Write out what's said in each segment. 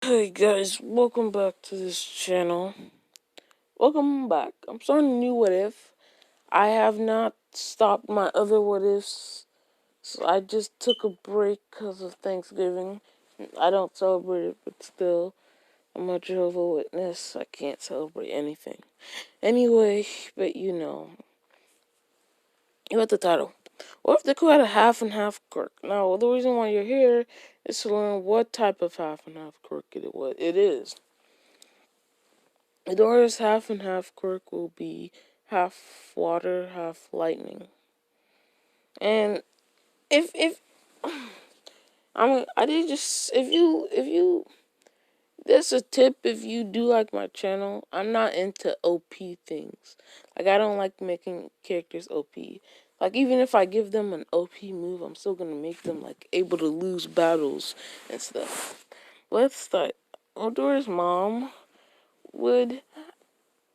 Hey guys, welcome back to this channel. Welcome back. I'm starting a new what if. I have not stopped my other what ifs. So I just took a break because of Thanksgiving. I don't celebrate it, but still, I'm a Jehovah's Witness. I can't celebrate anything. Anyway, but you got the title. What if the crew had a half and half quirk? Now, the reason why you're here is to learn what type of half and half quirk it is. Dora's half and half quirk will be half water, half lightning. And if I did just if you there's a tip if you do like my channel. I'm not into OP things. Like I don't like making characters OP. Like even if I give them an OP move, I'm still gonna make them like able to lose battles and stuff. Let's start. Dora's mom would,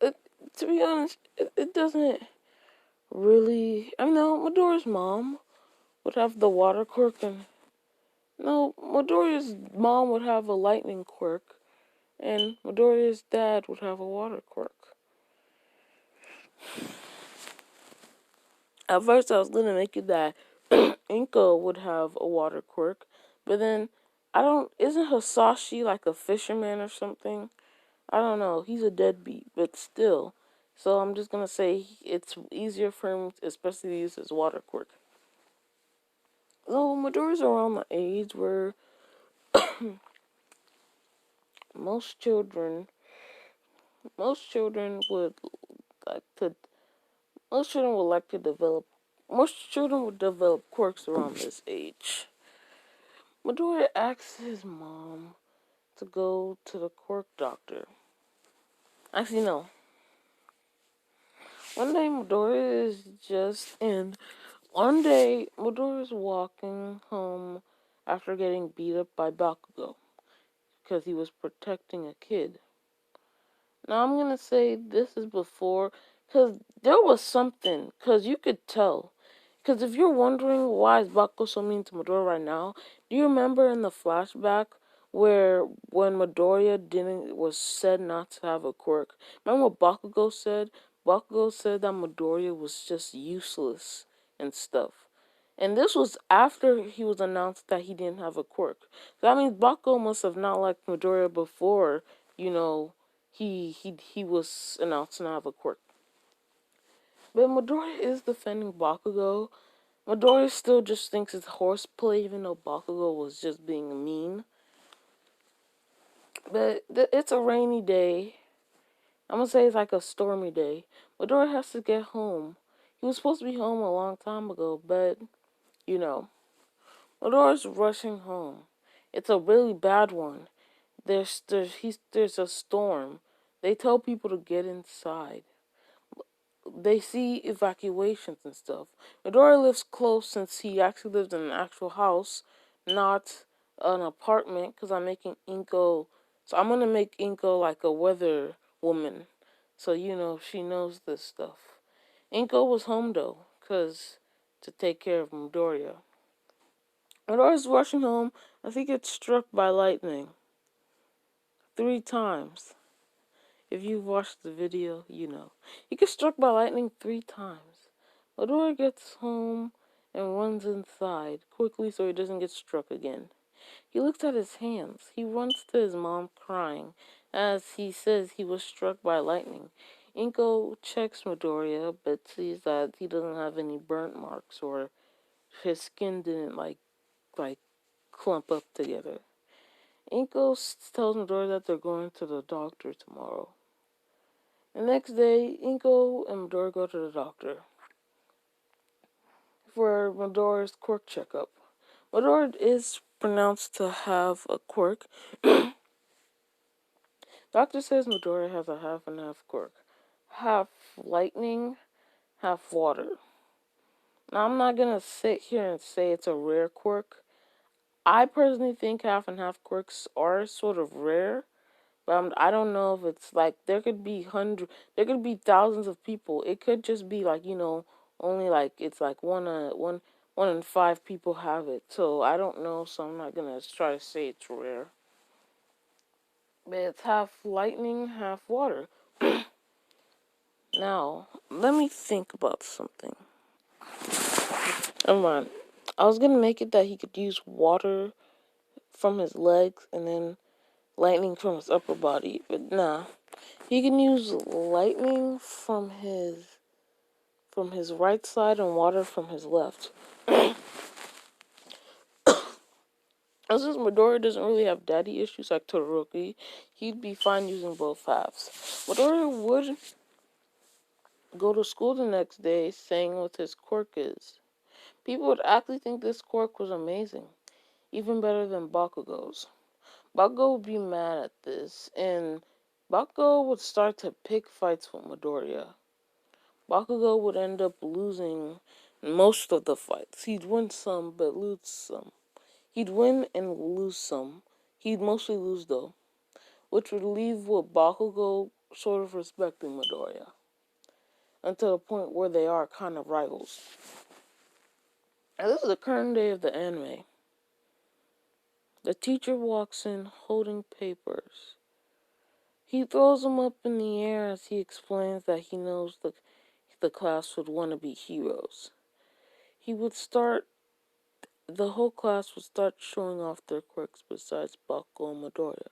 uh, to be honest, it doesn't really. I know Midoriya's mom would have the water quirk, and no, Midoriya's mom would have a lightning quirk, and Midoriya's dad would have a water quirk. At first, I was gonna make it that Inko would have a water quirk, but then I don't. Isn't Hasashi like a fisherman or something? I don't know. He's a deadbeat, but still. So I'm just gonna say it's easier for him, especially to use his water quirk. Though Midoriya's around the age where most children, most children would like to, most children would like to develop, most children would develop quirks around this age. Midoriya asks his mom to go to the quirk doctor. Actually, no. One day Midoriya is just in. One day Midoriya is walking home after getting beat up by Bakugo because he was protecting a kid. Now I'm gonna say this is before, cause there was something, cause you could tell. Cause if you're wondering why is Bakugo so mean to Midoriya right now, do you remember in the flashback where when Midoriya didn't was said not to have a quirk? Remember what Bakugo said? Bakugo said that Midoriya was just useless and stuff. And this was after he was announced that he didn't have a quirk. So that means Bakugo must have not liked Midoriya before, you know, he was announced to not have a quirk. But Midoriya is defending Bakugo. Midoriya still just thinks it's horseplay, even though Bakugo was just being mean. But it's a rainy day. I'm gonna say it's like a stormy day. Midoriya has to get home. He was supposed to be home a long time ago, but you know, Midoriya's rushing home. It's a really bad one. There's a storm. They tell people to get inside. They see evacuations and stuff. Midoriya lives close since he actually lives in an actual house, not an apartment, because I'm making Inko. So I'm going to make Inko like a weather woman. So, she knows this stuff. Inko was home, though, because to take care of Midoriya. Midoriya's rushing home. I think it's struck by lightning 3 times. If you've watched the video, you know. He gets struck by lightning 3 times. Midoriya gets home and runs inside quickly so he doesn't get struck again. He looks at his hands. He runs to his mom crying as he says he was struck by lightning. Inko checks Midoriya but sees that he doesn't have any burnt marks or his skin didn't like clump up together. Inko tells Midoriya that they're going to the doctor tomorrow. The next day, Inko and Midoriya go to the doctor for Midoriya's quirk checkup. Midoriya is pronounced to have a quirk. Doctor says Midoriya has a half and half quirk. Half lightning, half water. Now, I'm not going to sit here and say it's a rare quirk. I personally think half and half quirks are sort of rare. But I don't know if it's like there could be there could be thousands of people. It could just be like only like it's like one in 5 people have it. So I don't know. So I'm not gonna try to say it's rare. It's half lightning, half water. Now, let me think about something. Never mind. I was gonna make it that he could use water from his legs and then lightning from his upper body, but nah. He can use lightning from his right side and water from his left. And since Midoriya doesn't really have daddy issues like Todoroki, he'd be fine using both halves. Midoriya would go to school the next day saying what his quirk is. People would actually think this quirk was amazing, even better than Bakugo's. Bakugo would be mad at this, and Bakugo would start to pick fights with Midoriya. Bakugo would end up losing most of the fights. He'd win some, but lose some. He'd win and lose some. He'd mostly lose though, which would leave with Bakugo sort of respecting Midoriya, until the point where they are kind of rivals. And this is the current day of the anime. The teacher walks in holding papers. He throws them up in the air as he explains that he knows the class would want to be heroes. The whole class would start showing off their quirks besides Bakugo and Midoriya.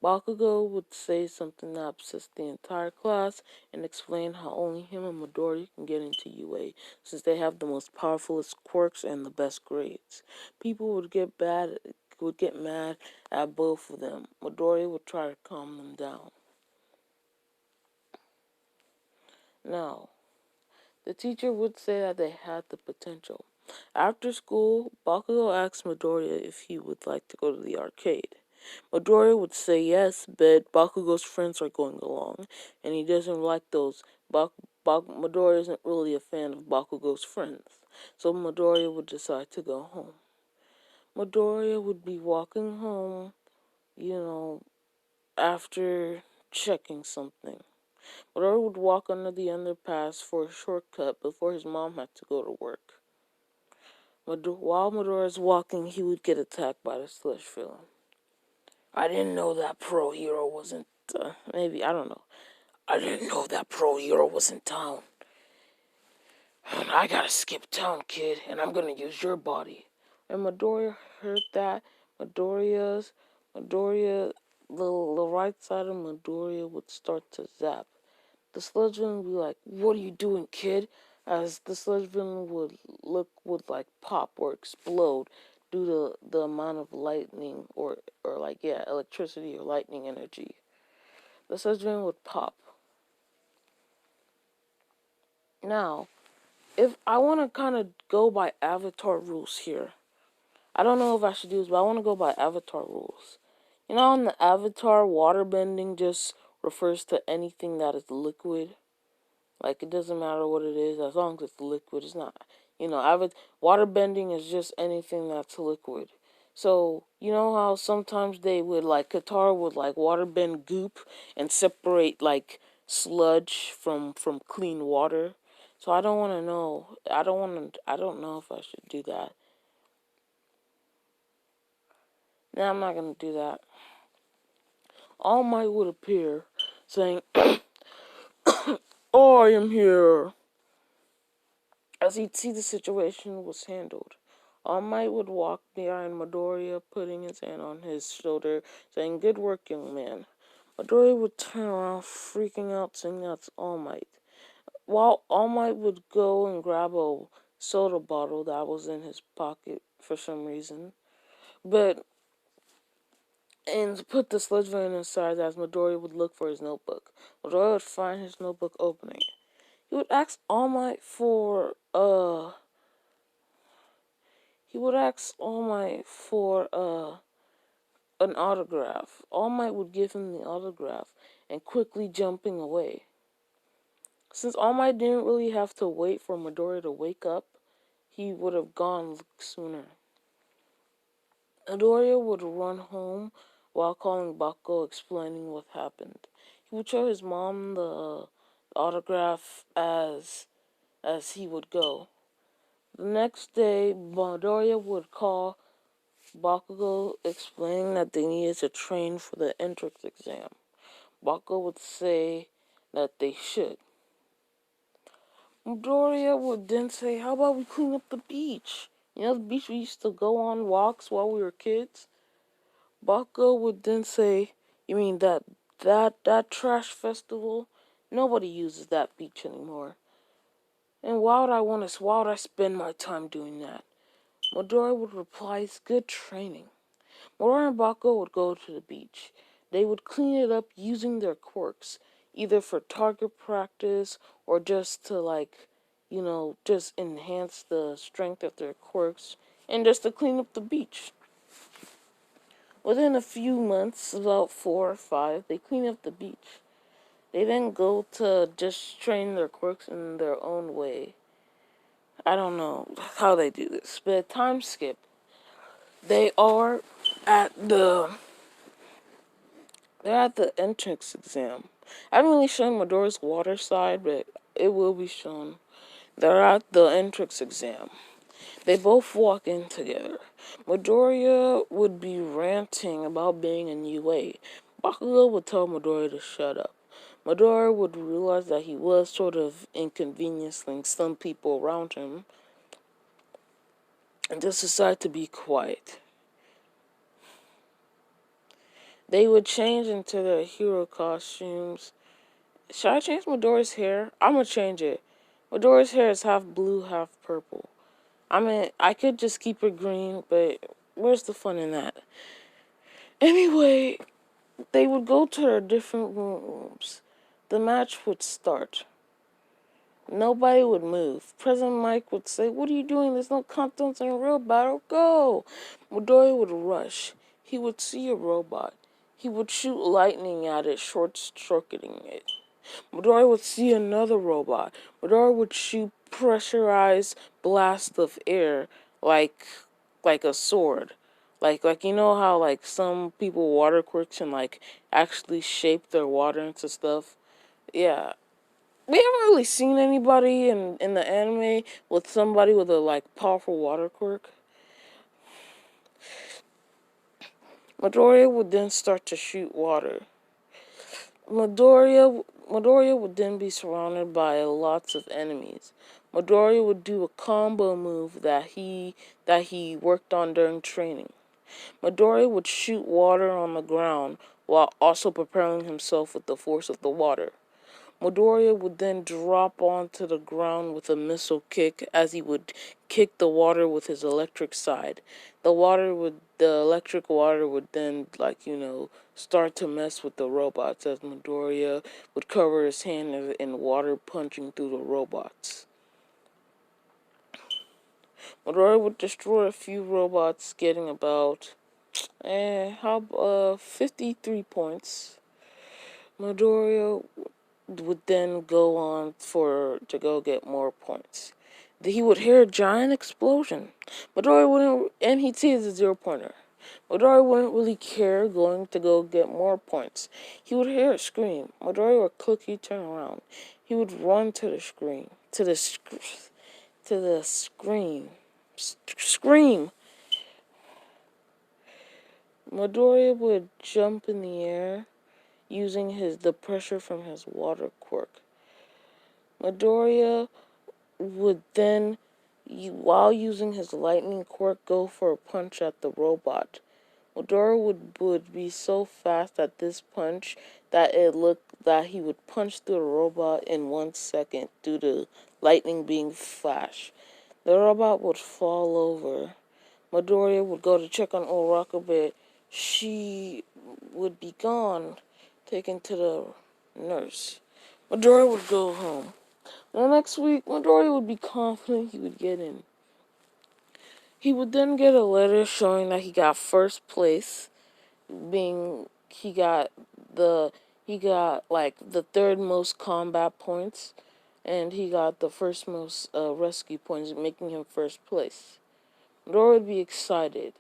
Bakugo would say something that upsets the entire class and explain how only him and Midoriya can get into UA, since they have the most powerful quirks and the best grades. People would get mad at both of them. Midoriya would try to calm them down. Now, the teacher would say that they had the potential. After school, Bakugo asked Midoriya if he would like to go to the arcade. Midoriya would say yes, but Bakugo's friends are going along, and he doesn't like those. Midoriya isn't really a fan of Bakugo's friends, so Midoriya would decide to go home. Midoriya would be walking home, after checking something. Midoriya would walk under the underpass for a shortcut before his mom had to go to work. While Midoriya's walking, he would get attacked by the slush villain. I didn't know that pro hero wasn't, maybe, I don't know. I didn't know that pro hero was in town. I gotta skip town, kid, and I'm gonna use your body. And Midoriya heard that. Midoriya, the right side of Midoriya would start to zap. The sludge villain would be like, "What are you doing, kid?" As the sludge villain would like pop or explode due to the amount of lightning or electricity or lightning energy. The sludge villain would pop. Now, if I want to kind of go by Avatar rules here, I don't know if I should do this, but I want to go by Avatar rules. In the Avatar, waterbending just refers to anything that is liquid. Like, it doesn't matter what it is, as long as it's liquid. It's not, water bending is just anything that's liquid. So, you know how sometimes they would, like, Qatar would, like, water bend goop and separate, like, sludge from clean water? So I don't want to know. I don't know if I should do that. Nah, I'm not going to do that. All Might would appear, saying, "Oh, I am here." As he'd see the situation was handled, All Might would walk behind Midoriya, putting his hand on his shoulder, saying, "Good work, young man." Midoriya would turn around, freaking out, saying that's All Might. While All Might would go and grab a soda bottle that was in his pocket for some reason, and put the sludge villain inside as Midoriya would look for his notebook. Midoriya would find his notebook opening. He would ask All Might for an autograph. All Might would give him the autograph and quickly jumping away. Since All Might didn't really have to wait for Midoriya to wake up, he would have gone sooner. Midoriya would run home while calling Bakugo, explaining what happened. He would show his mom the autograph as he would go. The next day, Midoriya would call Bakugo explained that they needed to train for the entrance exam. Bakugo would say that they should. Midoriya would then say, how about we clean up the beach? You know the beach we used to go on walks while we were kids? Bakugo would then say, you mean that trash festival? Nobody uses that beach anymore. And why would I spend my time doing that? Midoriya would reply, it's good training. Midoriya and Bakugo would go to the beach. They would clean it up using their quirks, either for target practice or just to just enhance the strength of their quirks and just to clean up the beach. Within a few months, about 4 or 5, they clean up the beach. They then go to just train their quirks in their own way. I don't know how they do this, but time skip. They are at the they're at the entrance exam. I haven't really shown Midoriya's water side, but it will be shown. They're at the entrance exam. They both walk in together. Midoriya would be ranting about being in UA. Bakugo would tell Midoriya to shut up. Midoriya would realize that he was sort of inconveniencing some people around him and just decide to be quiet. They would change into their hero costumes. Should I change Midoriya's hair? I'm gonna change it. Midoriya's hair is half blue, half purple. I mean, I could just keep it green, but where's the fun in that? Anyway, they would go to their different rooms. The match would start. Nobody would move. President Mike would say, what are you doing? There's no confidence in a real battle. Go! Midoriya would rush. He would see a robot. He would shoot lightning at it, short-circuiting it. Midoriya would see another robot. Midoriya would shoot pressurized blast of air like a sword. Like you know how like some people water quirks can like actually shape their water into stuff? Yeah. We haven't really seen anybody in the anime with somebody with a like powerful water quirk. Midoriya would then start to shoot water. Midoriya would then be surrounded by lots of enemies. Midoriya would do a combo move that he worked on during training. Midoriya would shoot water on the ground while also propelling himself with the force of the water. Midoriya would then drop onto the ground with a missile kick as he would kick the water with his electric side. The electric water would then, start to mess with the robots as Midoriya would cover his hand in water punching through the robots. Midoriya would destroy a few robots, getting about 53 points. Midoriya would then go on to go get more points. He would hear a giant explosion. Midoriya wouldn't, and he'd see it's a 0-pointer. Midoriya wouldn't really care going to go get more points. He would hear a scream. Midoriya would quickly turn around. He would run to the screen, to the scream. Scream! Midoriya would jump in the air using the pressure from his water quirk. Midoriya would then, while using his lightning quirk, go for a punch at the robot. Midoriya would be so fast at this punch that it looked that he would punch through the robot in 1 second due to lightning being flash. The robot would fall over. Midoriya would go to check on Uraraka, but she would be gone, taken to the nurse. Midoriya would go home. The next week, Midoriya would be confident he would get in. He would then get a letter showing that he got first place, he got like the third most combat points, and he got the first most rescue points, making him first place. Midoriya would be excited.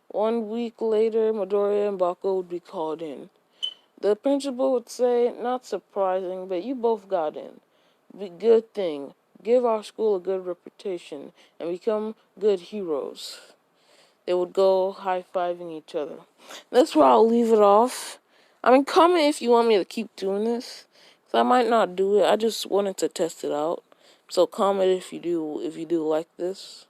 1 week later, Midoriya and Bakugo would be called in. The principal would say, not surprising, but you both got in. Good thing. Give our school a good reputation and become good heroes. they would go high-fiving each other. That's where I'll leave it off. I mean, comment if you want me to keep doing this. 'Cause I might not do it. I just wanted to test it out. So comment if you do like this.